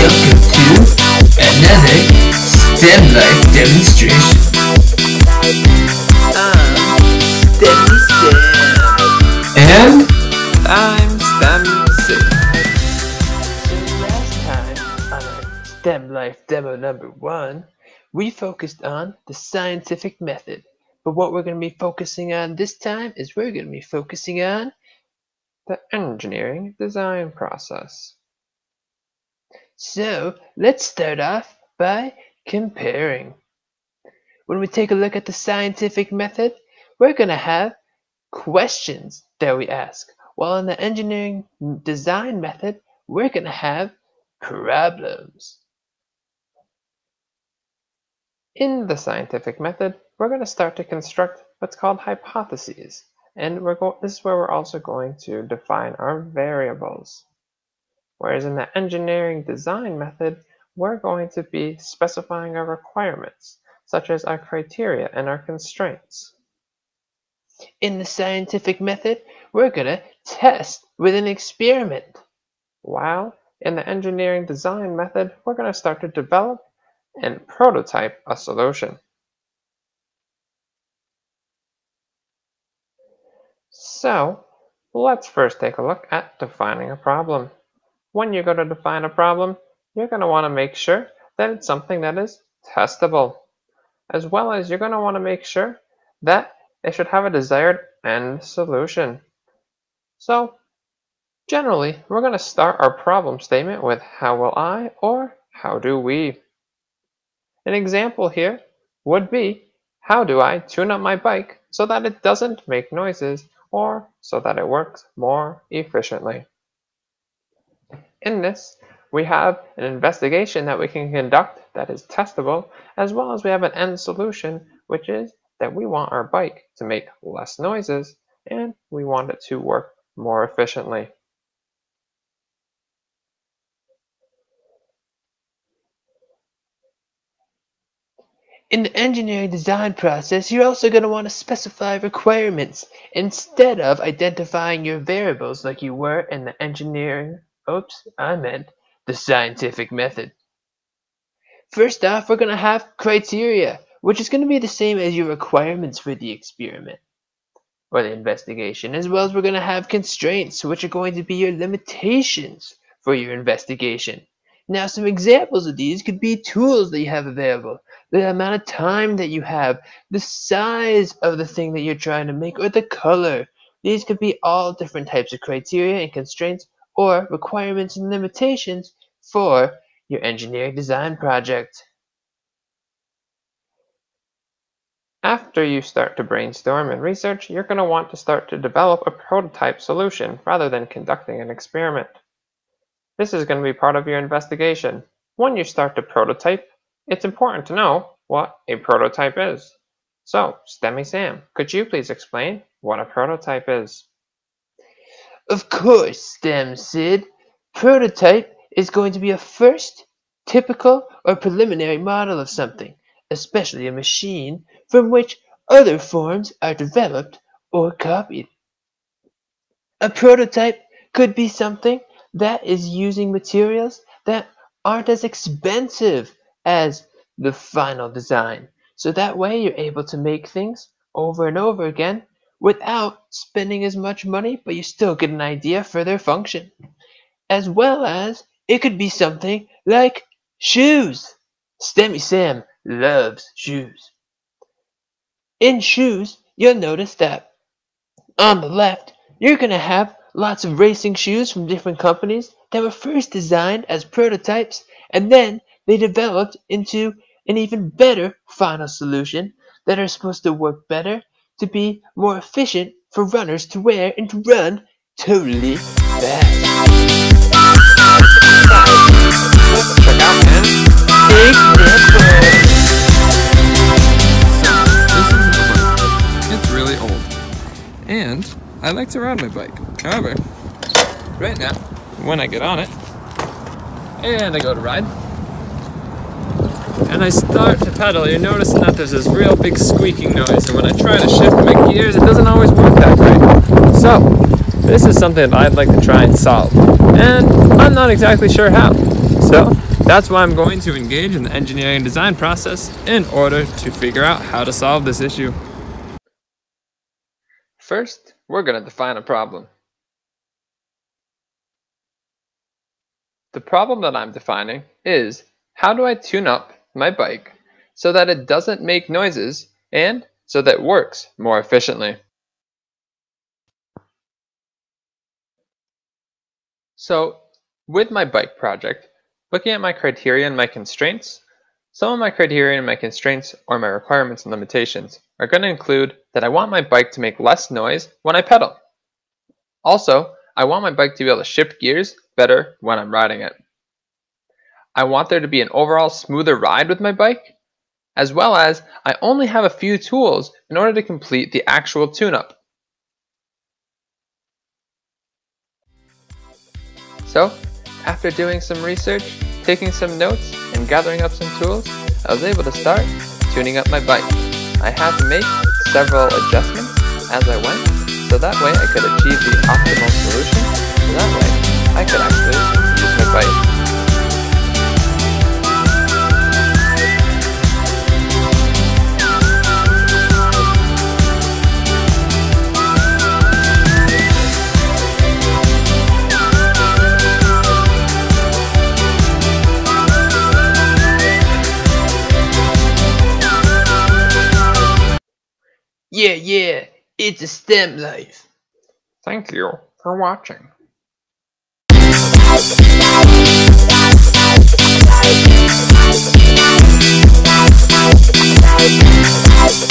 welcome to another STEM Life demonstration. STEMmy Sam. And I'm STEMmy Sid. So last time on our STEM Life demo number 1, we focused on the scientific method. But what we're going to be focusing on this time is we're going to be focusing on the engineering design process. So let's start off by comparing. When we take a look at the scientific method, we're going to have questions that we ask, while in the engineering design method, we're going to have problems. In the scientific method, we're going to start to construct what's called hypotheses, and this is where we're also going to define our variables. Whereas in the engineering design method, we're going to be specifying our requirements, such as our criteria and our constraints. In the scientific method, we're going to test with an experiment, while in the engineering design method, we're going to start to develop and prototype a solution. So, let's first take a look at defining a problem. When you go to define a problem, you're going to want to make sure that it's something that is testable, as well as you're going to want to make sure that it should have a desired end solution. So, generally, we're going to start our problem statement with how will I or how do we. An example here would be, how do I tune up my bike so that it doesn't make noises or so that it works more efficiently? In this, we have an investigation that we can conduct that is testable, as well as we have an end solution, which is that we want our bike to make less noises and we want it to work more efficiently. In the engineering design process, you're also going to want to specify requirements instead of identifying your variables like you were in the the scientific method. First off, we're going to have criteria, which is going to be the same as your requirements for the experiment or the investigation, as well as we're going to have constraints, which are going to be your limitations for your investigation. Now, some examples of these could be tools that you have available, the amount of time that you have, the size of the thing that you're trying to make, or the color. These could be all different types of criteria and constraints or requirements and limitations for your engineering design project. After you start to brainstorm and research, you're going to want to start to develop a prototype solution rather than conducting an experiment. This is going to be part of your investigation. When you start to prototype, it's important to know what a prototype is. So, STEMmy Sam, could you please explain what a prototype is? Of course, STEM Sid. Prototype is going to be a first, typical, or preliminary model of something, especially a machine, from which other forms are developed or copied. A prototype could be something that is using materials that aren't as expensive as the final design. So that way you're able to make things over and over again without spending as much money, but you still get an idea for their function. As well as it could be something like shoes. STEMmy Sam loves shoes. In shoes, you'll notice that on the left, you're going to have lots of racing shoes from different companies that were first designed as prototypes, and then they developed into an even better final solution that are supposed to work better, to be more efficient for runners to wear and to run totally fast. Check out, man. Big nipples. It's really old, and I like to ride my bike. However, right now, when I get on it, and I go to ride, and I start to pedal, you're noticing that there's this real big squeaking noise, and when I try to shift my gears, it doesn't always work that great. So, this is something that I'd like to try and solve, and I'm not exactly sure how. So, That's why I'm going to engage in the engineering and design process in order to figure out how to solve this issue. First, we're going to define a problem. The problem that I'm defining is, how do I tune up my bike so that it doesn't make noises and so that it works more efficiently? So, with my bike project, looking at my criteria and my constraints, some of my criteria and my constraints, or my requirements and limitations, are going to include that I want my bike to make less noise when I pedal. Also, I want my bike to be able to shift gears better when I'm riding it. I want there to be an overall smoother ride with my bike, as well as I only have a few tools in order to complete the actual tune-up. So, after doing some research, taking some notes, and gathering up some tools, I was able to start tuning up my bike. I had to make several adjustments as I went, so that way I could achieve the optimal solution, so that way I could actually use my bike. Yeah, it's a STEM life. Thank you for watching. Bye.